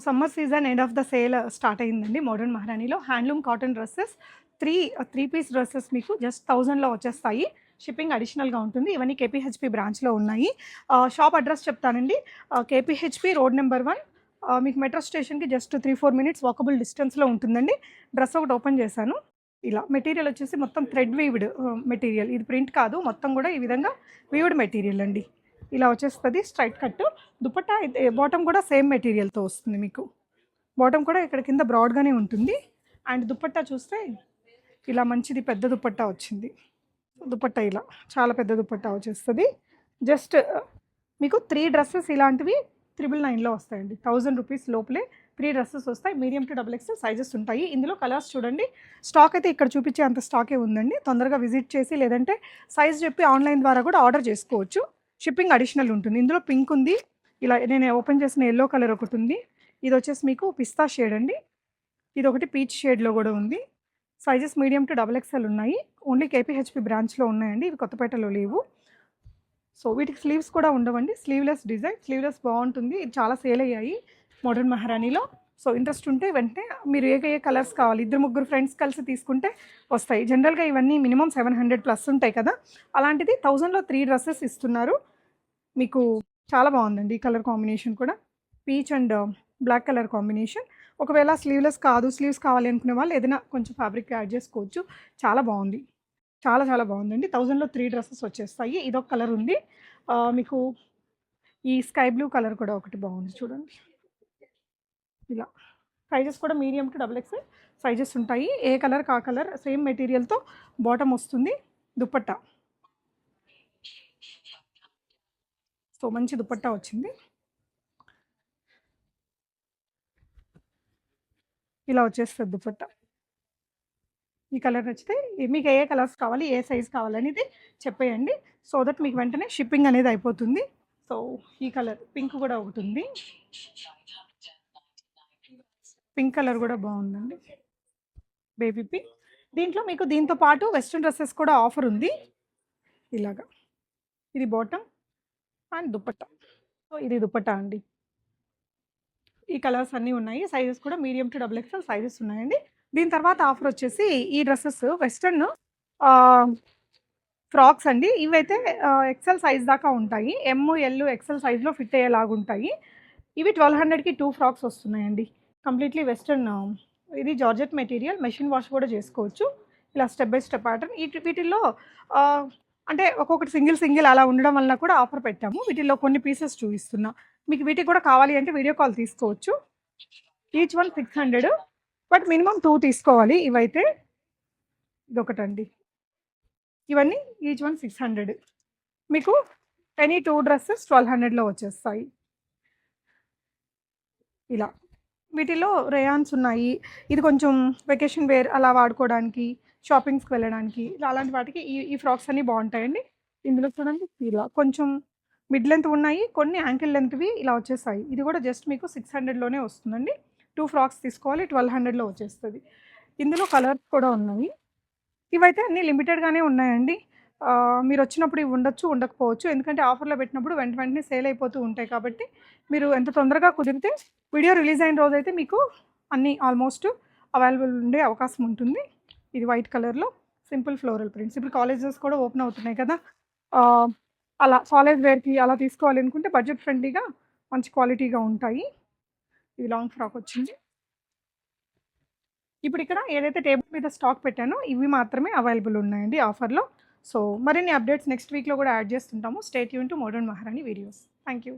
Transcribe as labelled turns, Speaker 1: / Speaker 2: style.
Speaker 1: Summer season end of the sale start అయిందండి modern మహారాణిలో. Handloom cotton dresses 3 piece dresses మీకు just 1000లో వచ్చేస్తాయి. షిప్పింగ్ అడిషనల్‌గా ఉంటుంది. ఇవన్నీ కేపీహెచ్‌పీ బ్రాంచ్‌లో ఉన్నాయి. షాప్ అడ్రెస్ చెప్తానండి. కేపీహెచ్‌పీ రోడ్ నెంబర్ 1 మీకు మెట్రో స్టేషన్‌కి జస్ట్ 3-4 మినిట్స్ వాకబుల్ డిస్టెన్స్‌లో ఉంటుందండి. డ్రెస్ ఒకటి ఓపెన్ చేశాను. ఇలా మెటీరియల్ వచ్చేసి మొత్తం థ్రెడ్ వీవ్డ్ మెటీరియల్. ఇది ప్రింట్ కాదు. మొత్తం కూడా ఈ విధంగా వీవ్డ్ మెటీరియల్ అండి. ఇలా వచ్చేస్తది స్ట్రైట్ కట్. దుపట్టా అయితే బాటమ్ కూడా సేమ్ మెటీరియల్‌తో వస్తుంది మీకు. బాటమ్ కూడా ఇక్కడ కింద బ్రాడ్‌గానే ఉంటుంది. అండ్ దుపట్టా చూస్తే ఇలా మంచిది పెద్ద దుపట్టా వచ్చింది. దుపట్టా ఇలా చాలా పెద్ద దుపట్టా వచ్చేస్తది. జస్ట్ మీకు 3 డ్రెసెస్ ఇలాంటివి 999లో వస్తాయండి. 1000 రూపీస్ లోపలే 3 డ్రెసెస్ వస్తాయి. Medium to double XL sizes ఉంటాయి. ఇందులో కలర్స్ చూడండి. స్టాక్ అయితే ఇక్కడ చూపించే అంత స్టాకే ఉందండి. తొందరగా విజిట్ చేసి లేదంటే సైజ్ చెప్పి ఆన్లైన్ ద్వారా కూడా ఆర్డర్ చేసుకోవచ్చు. షిప్పింగ్ అడిషనల్ ఉంటుంది. ఇందులో పింక్ ఉంది. ఇలా నేను ఓపెన్ చేసిన యెల్లో కలర్ ఒకటి ఉంది. ఇది వచ్చేసి మీకు పిస్తా షేడ్ అండి. ఇది ఒకటి పీచ్ షేడ్‌లో కూడా ఉంది. Sizes medium to double XL ఉన్నాయి. ఓన్లీ కేపీహెచ్‌పీ బ్రాంచ్‌లో ఉన్నాయండి. ఇవి కొత్తపేటలో లేవు. సో వీటికి స్లీవ్స్ కూడా ఉండవండి. Sleeveless design. స్లీవ్‌లెస్ బాగుంటుంది. ఇది చాలా సేల్ అయ్యాయి మోడర్న్ మహారాణిలో. సో ఇంట్రెస్ట్ ఉంటే వెంటనే మీరు ఏ కలర్స్ కావాలి, 2-3 ఫ్రెండ్స్ కలిసి తీసుకుంటే వస్తాయి. జనరల్‌గా ఇవన్నీ మినిమమ్ 700 ప్లస్ ఉంటాయి కదా, అలాంటిది 1000లో 3 డ్రెస్సెస్ ఇస్తున్నారు. మీకు చాలా బాగుందండి ఈ కలర్ కాంబినేషన్ కూడా. Peach and black colour combination. ఒకవేళ స్లీవ్లెస్ కాదు, స్లీవ్స్ కావాలి అనుకునే వాళ్ళు ఏదైనా కొంచెం ఫ్యాబ్రిక్ యాడ్ చేసుకోవచ్చు. చాలా బాగుంది. చాలా చాలా బాగుందండి. 1000లో 3 డ్రెసెస్ వచ్చేస్తాయి. ఇదొక కలర్ ఉంది. మీకు ఈ స్కై బ్లూ కలర్ కూడా ఒకటి బాగుంది చూడండి. ఇలా సైజెస్ కూడా medium to double XL sizes ఉంటాయి. ఏ కలర్ కా కలర్ సేమ్ మెటీరియల్తో బాటమ్ వస్తుంది. దుపట్టా సో మంచి దుపట్టా వచ్చింది. ఇలా వచ్చేస్తుంది దుపట్టా. ఈ కలర్ నచ్చితే మీకు ఏ కలర్స్ కావాలి, ఏ సైజ్ కావాలనేది చెప్పేయండి. సో దట్ మీకు వెంటనే షిప్పింగ్ అనేది అయిపోతుంది. సో ఈ కలర్ పింక్ కూడా ఒకటి ఉంది. పింక్ కలర్ కూడా బాగుందండి. Baby pink. దీంట్లో మీకు దీంతో పాటు వెస్ట్రన్ డ్రెస్సెస్ కూడా ఆఫర్ ఉంది. ఇలాగా ఇది బాటమ్ అండ్ దుపట్టా. సో ఇది దుపట్టా అండి. ఈ కలర్స్ అన్నీ ఉన్నాయి. సైజెస్ కూడా medium to double XL sizes ఉన్నాయండి. దీని తర్వాత ఆఫర్ వచ్చేసి ఈ డ్రెస్సెస్ వెస్ట్రన్ ఫ్రాక్స్ అండి. ఇవైతే ఎక్సెల్ సైజ్ దాకా ఉంటాయి. ఎమ్, ఎల్, ఎక్సెల్ సైజ్లో ఫిట్ అయ్యేలాగా ఉంటాయి. ఇవి 1200కి 2 ఫ్రాక్స్ వస్తున్నాయండి. Completely western. ఇది జార్జెట్ మెటీరియల్. మెషిన్ వాష్ కూడా చేసుకోవచ్చు. ఇలా స్టెప్ బై స్టెప్ ప్యాటర్న్. వీటిల్లో అంటే ఒక్కొక్కటి సింగిల్ అలా ఉండడం వలన కూడా ఆఫర్ పెట్టాము. వీటిల్లో కొన్ని పీసెస్ చూపిస్తున్నా. మీకు వీటికి కూడా కావాలి అంటే వీడియో కాల్ తీసుకోవచ్చు. ఈచ్ వన్ 600, బట్ మినిమం 2 తీసుకోవాలి. ఇవైతే ఇదొకటండి. ఇవన్నీ ఈచ్ వన్ 600. మీకు ఎనీ 2 డ్రెస్సెస్ 1200లో వచ్చేస్తాయి. ఇలా వీటిలో రేయాన్స్ ఉన్నాయి. ఇది కొంచెం వెకేషన్ వేర్ అలా వాడుకోవడానికి, షాపింగ్స్కి వెళ్ళడానికి అలాంటి వాటికి ఈ ఫ్రాక్స్ అన్నీ బాగుంటాయండి. ఇందులో చూడండి ఇలా కొంచెం మిడ్ లెంత్ ఉన్నాయి, కొన్ని యాంకిల్ లెంత్వి ఇలా వచ్చేసాయి. ఇది కూడా జస్ట్ మీకు 600లోనే వస్తుందండి. 2 ఫ్రాక్స్ తీసుకోవాలి, 1200లో వచ్చేస్తుంది. ఇందులో కలర్స్ కూడా ఉన్నాయి. ఇవైతే అన్నీ లిమిటెడ్గానే ఉన్నాయండి. మీరు వచ్చినప్పుడు ఇవి ఉండొచ్చు, ఉండకపోవచ్చు. ఎందుకంటే ఆఫర్లో పెట్టినప్పుడు వెంటనే సేల్ అయిపోతూ ఉంటాయి. కాబట్టి మీరు ఎంత తొందరగా కుదిరితే వీడియో రిలీజ్ అయిన రోజైతే మీకు అన్నీ ఆల్మోస్ట్ అవైలబుల్ ఉండే అవకాశం ఉంటుంది. ఇది వైట్ కలర్లో సింపుల్ ఫ్లోరల్ ప్రింట్స్. ఇప్పుడు కాలేజెస్ కూడా ఓపెన్ అవుతున్నాయి కదా, అలా కాలేజ్ వేర్కి అలా తీసుకోవాలి అనుకుంటే బడ్జెట్ ఫ్రెండ్లీగా మంచి క్వాలిటీగా ఉంటాయి. ఇది లాంగ్ ఫ్రాక్ వచ్చింది. ఇప్పుడు ఇక్కడ ఏదైతే టేబుల్ మీద స్టాక్ పెట్టానో ఇవి మాత్రమే అవైలబుల్ ఉన్నాయండి ఆఫర్లో. సో మరిన్ని అప్డేట్స్ నెక్స్ట్ వీక్లో కూడా యాడ్ చేస్తుంటాము. స్టే ట్యూన్ టు మోడర్న్ మహారాణి వీడియోస్. Thank you.